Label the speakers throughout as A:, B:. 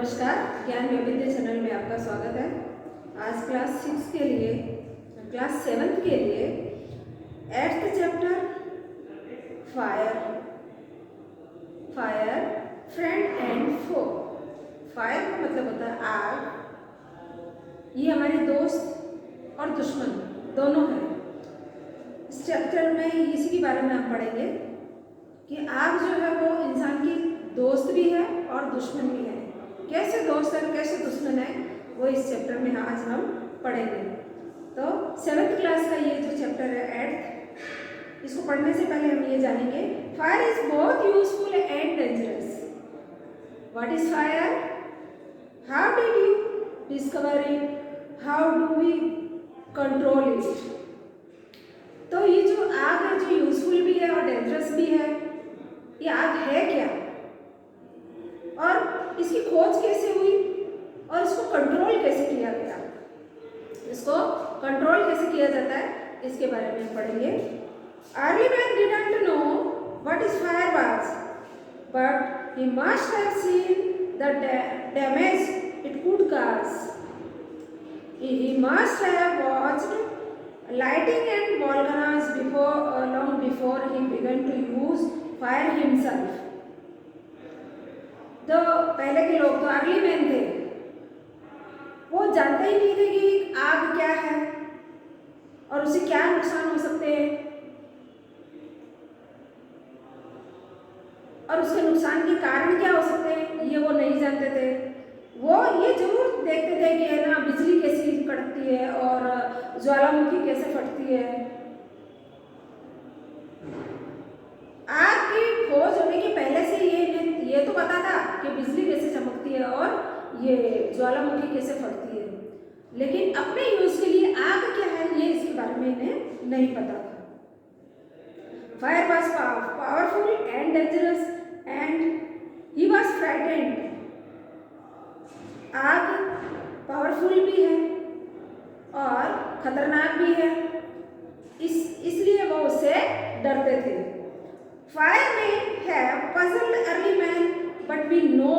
A: नमस्कार, ज्ञान वैविध्य चैनल में आपका स्वागत है। आज क्लास 6 के लिए, क्लास 7 के लिए 8th chapter fire friend and foe. Fire का मतलब होता है आग। ये हमारे दोस्त और दुश्मन दोनों हैं। इस चैप्टर में इसी के बारे में हम पढ़ेंगे कि आग जो है वो इंसान की दोस्त भी है और दुश्मन भी है। कैसे दोस्त है कैसे दुश्मन है वो इस चैप्टर में आज हम पढ़ेंगे। तो 7th क्लास का ये जो चैप्टर है 8th, इसको पढ़ने से पहले हम ये जानेंगे fire is both useful and dangerous. What is fire? How did you discover it? How do we control it? तो ये जो आग है जो यूजफुल भी है और डेंजरस भी है, ये आग है क्या और इसकी खोज कैसे हुई और इसको कंट्रोल कैसे किया गया, इसको कंट्रोल कैसे किया जाता है, इसके बारे में हम पढ़ेंगे। Early man didn't know what is fire was, but he must have seen the damage it could cause. He must have watched lighting and volcanoes long before he began to use fire himself। तो पहले के लोग तो early man थे, वो जानते ही नहीं थे कि आग क्या है और उसे क्या नुकसान हो सकते हैं और उसके नुकसान के कारण क्या हो सकते हैं, ये वो नहीं जानते थे। वो ये जरूर देखते थे कि है ना बिजली कैसी कड़कती है और ज्वालामुखी कैसे फटती है। आग की खोज होने के पहले से ये तो पता था कि बिजली कैसे चमकती है और ये ज्वालामुखी कैसे फटती है, लेकिन अपने यूज के लिए आग क्या है ये इसके बारे में इन्हें नहीं पता था। Fire was powerful and dangerous and he was frightened. आग पावरफुल भी है और खतरनाक भी है, इसलिए वो उससे डरते थे। Fire may have puzzled early man, but we know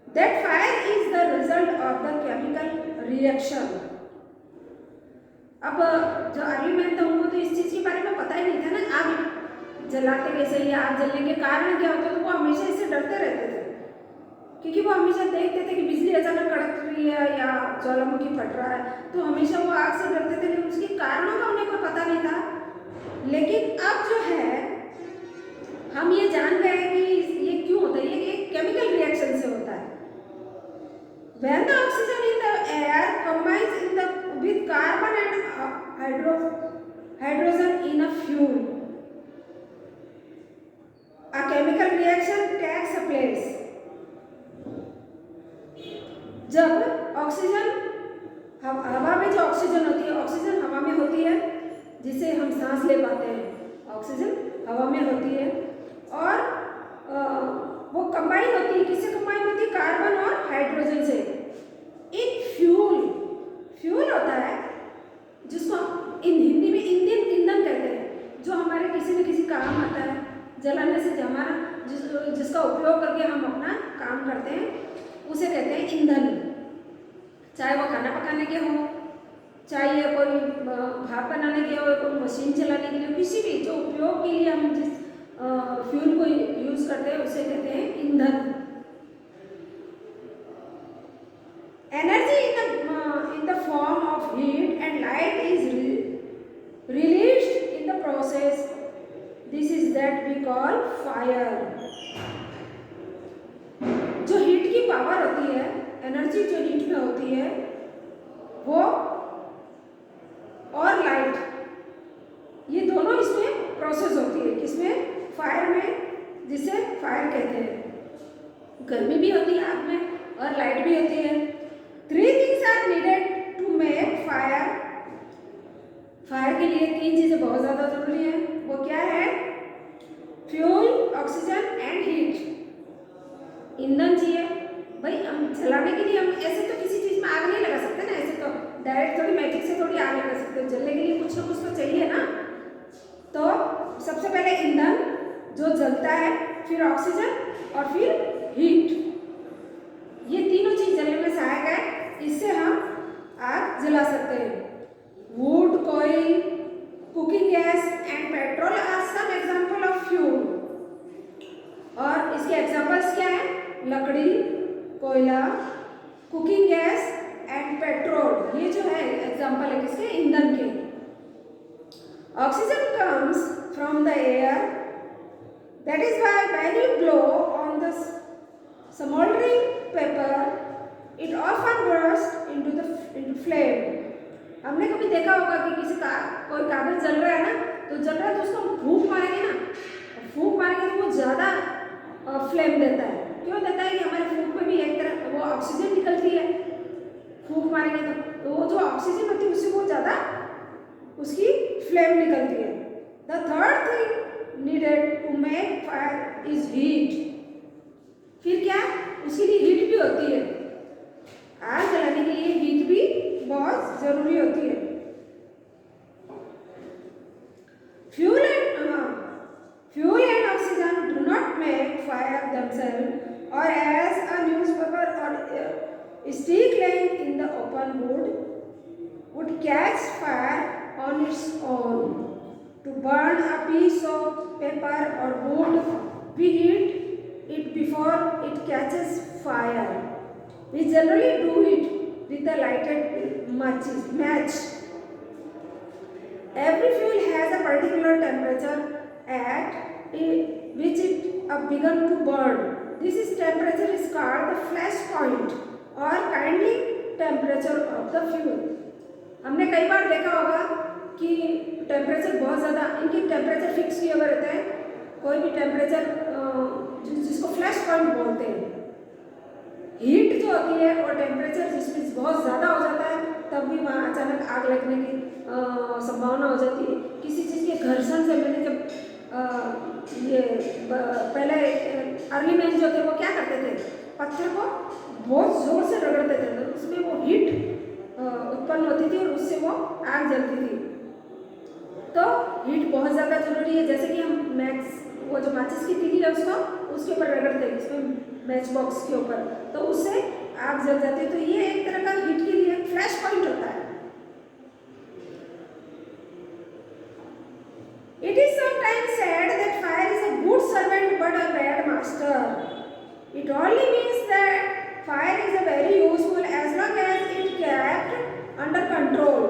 A: that fire is the result of the chemical reaction। अब जो अर्ली मैन था उनको तो इस चीज के बारे में पता ही नहीं था ना, आग जलाते कैसे या आग जलने के कारण क्या होता है, तो वो हमेशा इससे डरते रहते थे क्योंकि वो हमेशा देखते थे कि बिजली अचानक कड़क रही है या ज्वालामुखी फट रहा है, तो हमेशा वो आग से डरते थे, लेकिन उसके कारणों का उन्हें कोई पता नहीं था। लेकिन अब जो है हम ये जान गए कि ये क्यों होता है, ये एक केमिकल रिएक्शन से होता है। When the oxygen in the air combines with carbon and hydrogen in a fuel, a chemical reaction takes place। जब ऑक्सीजन हवा में जो ऑक्सीजन होती है, ऑक्सीजन हवा में होती है जिसे हम सांस ले पाते हैं, ऑक्सीजन हवा में होती है और वो कंबाइन होती है, किससे कंबाइन होती है? कार्बन और हाइड्रोजन से। इन फ्यूल होता है जिसको इन हिंदी में ईंधन कहते हैं, जो हमारे किसी न किसी काम आता है, जलाने से हमारा जिसका उपयोग करके हम अपना काम करते हैं उसे कहते हैं ईंधन। चाहे वो खाना पकाने के हो, चाहे कोई भाप बनाने के हो, कोई मशीन चलाने के लिए, किसी भी जो उपयोग के लिए हम जिस फ्यूल को यूज करते हैं उसे कहते हैं ईंधन। Energy in the form of heat and light is released in the process, this is that we call fire. जो हीट की पावर होती है, एनर्जी जो हीट में होती है वो और लाइट, ये दोनों इसमें प्रोसेस होती है, किसमें? फायर में, जिसे फायर कहते हैं। गर्मी भी होती है आग में और लाइट भी होती है। 3 things are needed to make fire. Fire के लिए 3 चीजें बहुत ज्यादा जरूरी है। वो क्या है? Fuel, oxygen and heat. ईंधन चाहिए भाई, हम जलाने के लिए हम ऐसे तो किसी चीज में आग नहीं लगा सकते ना, ऐसे तो डायरेक्ट थोड़ी मैजिक से थोड़ी आग लगा सकते हो, जलने के लिए कुछ ना कुछ तो चाहिए ना। तो सबसे पहले ईंधन जो जलता है, फिर ऑक्सीजन और फिर हीट। जिससे हम आग जला सकते हैं। वुड, कोयल, cooking gas and petrol are some example of fuel. और इसके एग्जाम्पल्स क्या हैं? लकड़ी, कोयला, कुकिंग गैस एंड पेट्रोल, ये जो है एग्जाम्पल है किसके? ईंधन के। Oxygen comes from the air, that is why when you blow on the smoldering paper it often bursts into flame। हमने कभी देखा होगा कि किसी का कोई कागज जल रहा है ना, तो जल रहा है तो उसको हम फूंक मारेंगे ना, फूंक मारेंगे तो वो ज़्यादा फ्लेम देता है। क्यों देता है? कि हमारे फूंक में भी एक तरह वो ऑक्सीजन निकलती है, फूंक मारेंगे तो वो जो ऑक्सीजन होती है उससे वो ज़्यादा उसकी फ्लेम निकलती है। The third thing needed to make fire is heat. फिर क्या? उसके लिए हीट भी होती है। आग जलाने के लिए हीट भी बहुत जरूरी होती है। Fuel and oxygen do not make fire themselves, or as a newspaper or stick laying in the open would catch fire on its own. To burn a piece of paper or wood, we heat it before it catches fire. We generally do it with a lighted match. Every fuel has a particular temperature at which it begun to burn. This temperature is called the flash point or kindling temperature of the fuel. हमने कई बार देखा होगा कि temperature बहुत ज़्यादा, इनके temperature fix किए हुए रहते हैं। कोई भी टेम्परेचर जिसको फ्लैश पॉइंट बोलते हैं। हीट जो होती है और टेम्परेचर जिसमें बहुत ज़्यादा हो जाता है तब भी वहाँ अचानक आग लगने की संभावना हो जाती है। किसी चीज़ के घर्षण से, मैंने जब ये पहले अर्ली मैन जो थे वो क्या करते थे? पत्थर को बहुत ज़ोर से रगड़ते थे, तो उसमें वो हीट उत्पन्न होती थी और उससे वो आग जलती थी। तो हीट बहुत ज़्यादा जरूरी है। जैसे कि हम वो जो माचिस की तीली है उसके ऊपर रगड़ते हैं, इसमें मैच बॉक्स के ऊपर, तो उससे आग जल जाती है। तो ये एक तरह का हीट के लिए फ्लैश पॉइंट होता है। It is sometimes said that fire is a good servant but a bad master. It only means that fire is a very useful as long as it kept under control.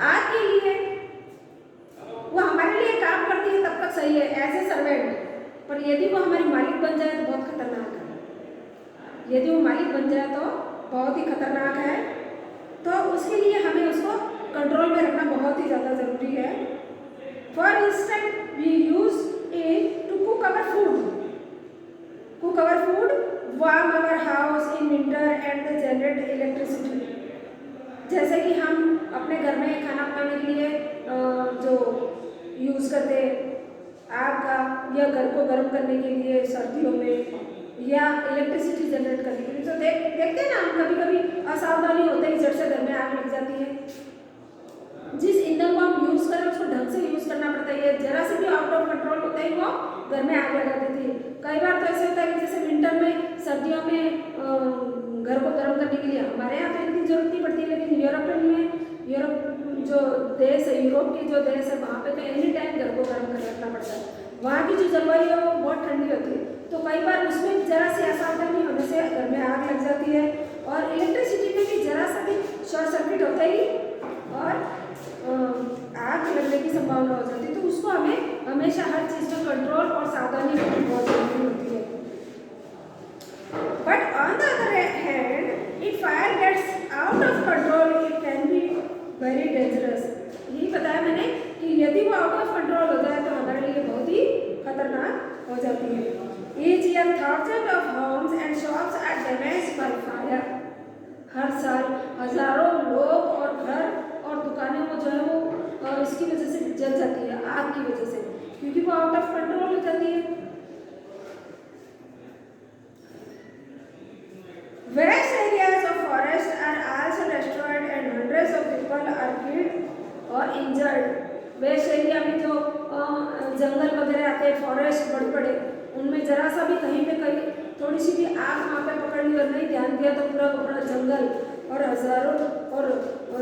A: आग के लिए वो हमारे लिए काम करती है तब तक सही है एज ए सर्वेंट, पर यदि वो हमारी मालिक बन जाए तो बहुत खतरनाक है। यदि वो मालिक बन जाए तो बहुत ही खतरनाक है। तो उसके लिए हमें उसको कंट्रोल में रखना बहुत ही ज़्यादा ज़रूरी है। For instant we use it to cook our food, warm our house in winter and the generate electricity. जैसे कि हम अपने घर में खाना पकाने के लिए जो यूज़ करते हैं आग का, या घर को गर्म करने के लिए सर्दियों में, या इलेक्ट्रिसिटी जनरेट करने के लिए, तो देखते हैं ना हम कभी कभी असावधानी होते ही झट से घर में आग लग जाती है। जिस ईंधन को हम यूज़ करें उसको ढंग से यूज़ करना पड़ता है। जरा से भी आउट ऑफ कंट्रोल होता ही वो घर में आग लगा देती है। कई बार तो ऐसे होता है कि जैसे विंटर में, सर्दियों में घर को गर्म करने के लिए हमारे यहाँ तो इतनी जरूरत नहीं पड़ती, लेकिन यूरोप जो देश है, यूरोप के जो देश है, वहाँ पे तो एनी टाइम घर को गर्म कर रखना पड़ता है। वहाँ की जो जलवायु है वो बहुत ठंडी होती है, तो कई बार उसमें जरा सी असावधानी होने से घर में आग लग जाती है। और इलेक्ट्रिसिटी में भी जरा सा भी शॉर्ट सर्किट होता ही और आग लगने की संभावना हो जाती है। तो उसको हमें हमेशा हर चीज़ में कंट्रोल और सावधानी रखनी बहुत जरूरी होती है। But on the other hand if fire gets out of control it can be very dangerous. यही बताया मैंने कि यदि वो आउट ऑफ कंट्रोल हो जाए तो हमारे लिए बहुत ही खतरनाक हो जाती है। Each year thousand of homes and shops are damaged by fire. हर साल हजारों लोग और घर और दुकानें वो जो है वो इसकी वजह से जल जाती है, आग की वजह से, क्योंकि वो आउट ऑफ कंट्रोल हो जाती है। Vast areas of forest are also destroyed and hundreds of people are killed or injured. West area में जो जंगल वगैरह आते हैं, फॉरेस्ट बड़े बड़े, उनमें जरा सा भी कहीं पे कहीं थोड़ी सी भी आग वहाँ पे पकड़ ली और नहीं ध्यान दिया तो पूरा का पूरा जंगल और हजारों और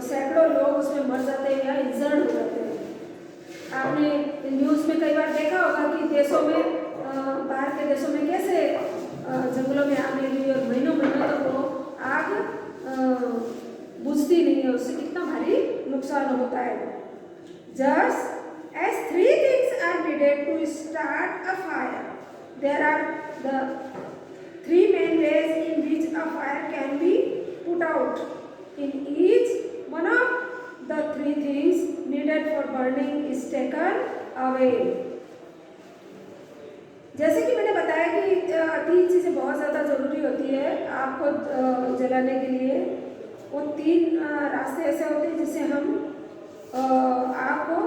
A: सैकड़ों लोग उसमें मर जाते हैं या इंजर्ड हो जाते हैं। आपने न्यूज़ में कई बार देखा होगा कि देशों में बाहर के देशों में कैसे जंगलों में आग लगी और महीनों महीनों तक वो आग बुझती नहीं है, उससे कितना भारी नुकसान होता है। Just as three things are needed to start a fire, there are the three main ways in which a fire can be put out. In each one of the three things needed for burning is taken away. जैसे कि मैंने बताया कि तीन चीज़ें बहुत ज़्यादा ज़रूरी होती है आग को जलाने के लिए। वो तीन रास्ते ऐसे होते हैं जिससे हम आग को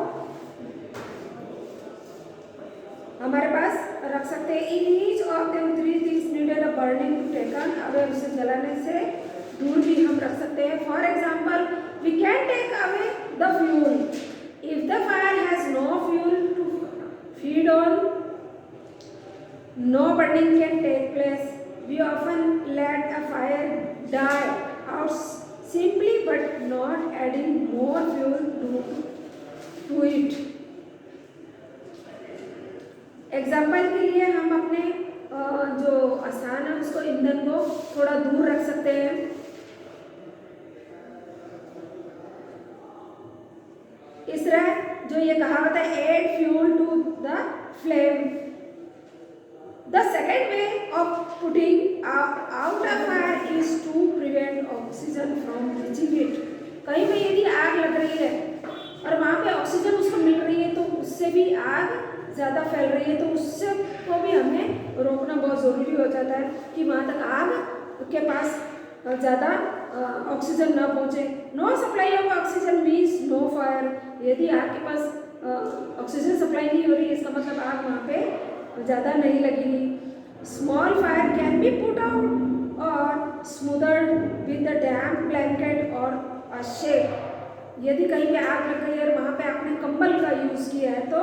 A: हमारे पास रख सकते हैं। In each of them three things needed a burning to taken away, उसे जलाने से दूर भी हम रख सकते हैं। For example we can take away the fuel. If the fire has no fuel to feed on, no burning can take place. We often let a fire die out simply but not adding more fuel to it. Example के लिए हम अपने जो आसान है उसको ईंधन को थोड़ा दूर रख सकते हैं। इस तरह जो ये कहावत है add fuel to the flame. The second way of putting out a fire is to prevent oxygen from reaching it. कहीं पे यदि आग लग रही है और वहाँ पे ऑक्सीजन उसको मिल रही है तो उससे भी आग ज़्यादा फैल रही है, तो उससे को भी हमें रोकना बहुत ज़रूरी हो जाता है कि वहाँ तक आग के पास ज़्यादा ऑक्सीजन ना पहुँचे। No supply of oxygen means no fire. यदि आग के पास ऑक्सीजन सप्लाई नहीं हो रही है इसका मतलब आग वहाँ पे ज़्यादा नहीं लगेगी। Small fire can be put out और स्मूदर्ड विद द डैम्प ब्लैंकेट और अ शेक। यदि कहीं पे आग लग गई और वहाँ पे आपने कंबल का यूज़ किया है तो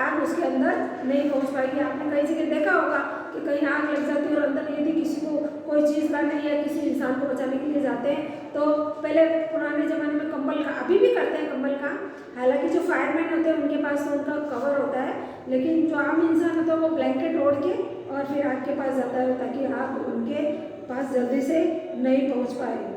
A: आग उसके अंदर नहीं पहुँच पाएगी। आपने कई जगह देखा होगा कि कहीं आग लग जाती है और अंदर यदि किसी को कोई चीज़ का नहीं है, किसी इंसान को बचाने के लिए जाते हैं तो पहले पुराने ज़माने में कंबल का, अभी भी करते हैं कंबल का, हालांकि जो फायरमैन होते हैं उनके पास तो उनका कवर होता है, लेकिन जो आम इंसान होता है वो ब्लैंकेट ओढ़ के और फिर आग के पास जाता है ताकि आग उनके पास जल्दी से नहीं पहुँच पाए।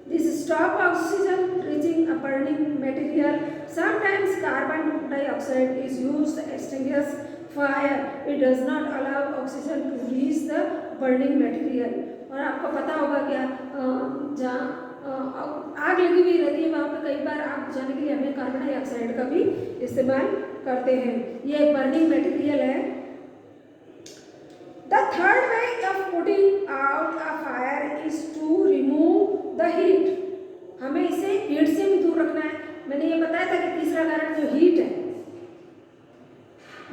A: This stop oxygen reaching a burning material. Sometimes carbon dioxide is used to extinguish fire. It does not allow oxygen to reach the burning material. और आपको पता होगा क्या जहाँ आग लगी हुई रहती है वहाँ पे कई बार आग बुझाने के लिए हमें कार्बन डाइऑक्साइड का भी इस्तेमाल करते हैं। ये एक बर्निंग मटेरियल है। The third way of putting out a fire is to remove the heat. हमें इसे हीट से भी दूर रखना है। मैंने ये बताया था कि तीसरा कारण जो हीट है,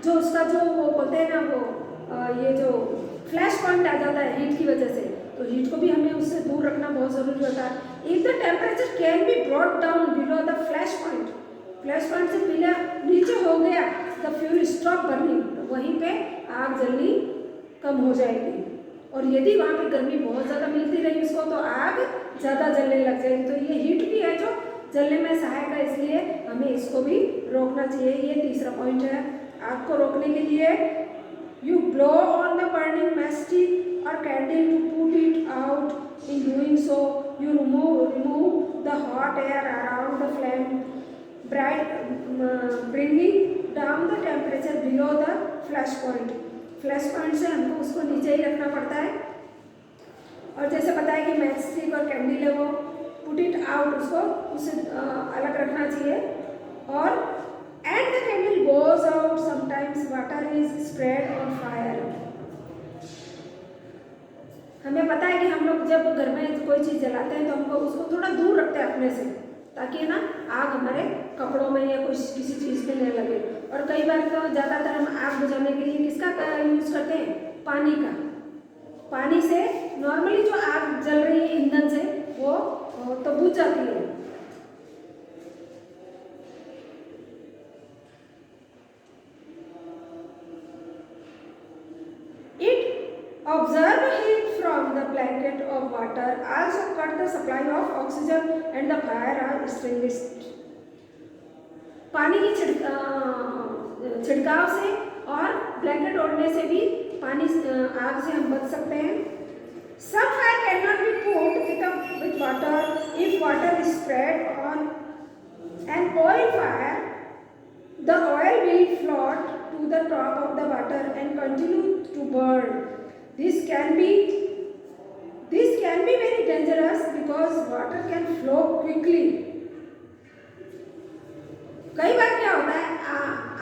A: जो उसका जो वो बोलते हैं ना वो ये जो फ्लैश पॉइंट आ जाता है हीट की वजह से, तो हीट को भी हमें उससे दूर रखना बहुत ज़रूरी होता है। If the temperature can be brought down below the flash point से पहले नीचे हो गया, द फ्यूल स्टॉप बर्निंग, तो वहीं पे आग जल्दी कम हो जाएगी। और यदि वहाँ पे गर्मी बहुत ज़्यादा मिलती रही उसको तो आग ज़्यादा जलने लग जाएगी। तो ये हीट भी है जो जलने में सहायक है, इसलिए हमें इसको भी रोकना चाहिए। ये तीसरा पॉइंट है। आग को रोकने के लिए you blow on the burning matchstick और candle to put it out. In doing so you remove the hot air around the flame, bringing down the temperature below the flash point. Flash point से हमको उसको नीचे ही रखना पड़ता है। और जैसे बताया कि मैच स्टिक और कैंडल है वो पुट इट आउट, उसको उससे अलग रखना चाहिए। और and the candle goes out, sometimes water is spread on fire. हमें पता है कि हम लोग जब घर में कोई चीज़ जलाते हैं तो हमको उसको थोड़ा दूर रखते हैं अपने से, ताकि ना आग हमारे कपड़ों में या कुछ किसी चीज़ में न लगे। और कई बार तो ज़्यादातर हम आग बुझाने के लिए किसका यूज़ करते हैं? पानी का। पानी से नॉर्मली जो आग जल रही है ईंधन से वो तो बुझ जाती है। It Observe heat from the blanket of water also cut the supply of oxygen and the fire are extinguished. पानी की छिड़काव से और ब्लैंकेट ओढ़ने से भी पानी आग से हम बच सकते हैं. Some fire cannot be put with water if water is spread on an oil fire. The oil will float to the top of the water and continue to burn. This can be very dangerous because water can flow quickly. कई बार क्या होता है,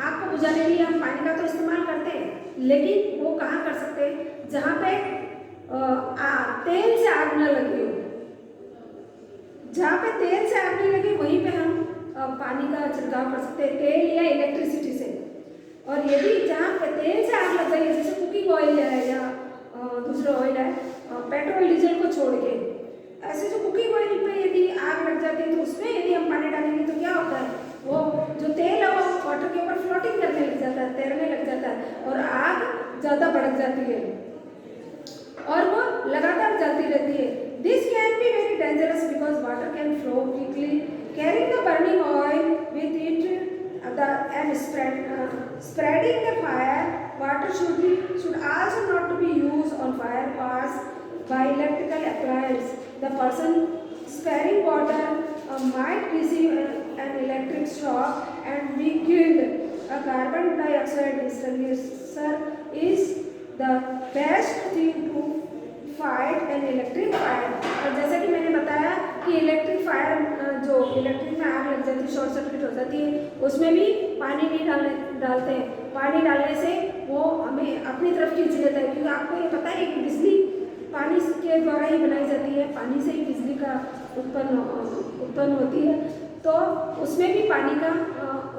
A: आग को बुझाने के लिए हम पानी का तो इस्तेमाल करते हैं, लेकिन वो कहाँ कर सकते हैं जहाँ पे तेल से आग न लगी हो. जहाँ पे तेल से आग नहीं लगी वहीं पे हम पानी का छिड़काव कर सकते हैं, तेल या इलेक्ट्रिसिटी से. और यदि जहाँ पे तेल से आग लग गई, जैसे कुकिंग ऑयल है या दूसरा ऑयल है, पेट्रोल डीजल को छोड़ के, ऐसे जो कुकिंग ऑयल पे यदि आग लग जाती है तो उसमें यदि हम पानी डालेंगे तो क्या होता है, वो जो तेल है वो वाटर के ऊपर फ्लोटिंग करने लग जाता है, तैरने लग जाता है और आग ज़्यादा भड़क जाती है और वो लगातार जलती रहती है. This can be very dangerous because water can flow quickly carrying the burning oil with it and spreading the fire. Water should also not to be used on fire caused by electrical appliance. The person sparing water might receive an electric shock and be killed. A carbon dioxide extinguisher is the best thing to fight an electric fire. और जैसा कि मैंने बताया कि electric fire, जो electric में आग लग जाती है, शॉर्ट सर्किट हो जाती है, उसमें भी पानी नहीं डालते हैं. पानी डालने से वो हमें अपनी तरफ खींच लेता है, क्योंकि आपको ये पता है कि बिजली पानी के द्वारा ही बनाई जाती है, पानी से ही बिजली का उत्पन्न होती है. तो उसमें भी पानी का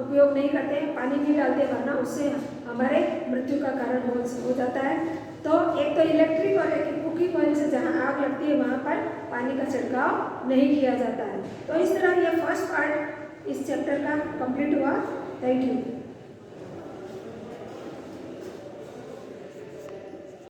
A: उपयोग नहीं करते हैं, पानी नहीं डालते, वरना उससे हमारे मृत्यु का कारण हो जाता है. तो एक तो इलेक्ट्रिक और एक कुकिंग ऑयल से जहाँ आग लगती है वहाँ पर पानी का छिड़काव नहीं किया जाता है. तो इस तरह यह फर्स्ट पार्ट इस चैप्टर का कंप्लीट हुआ. Thank you.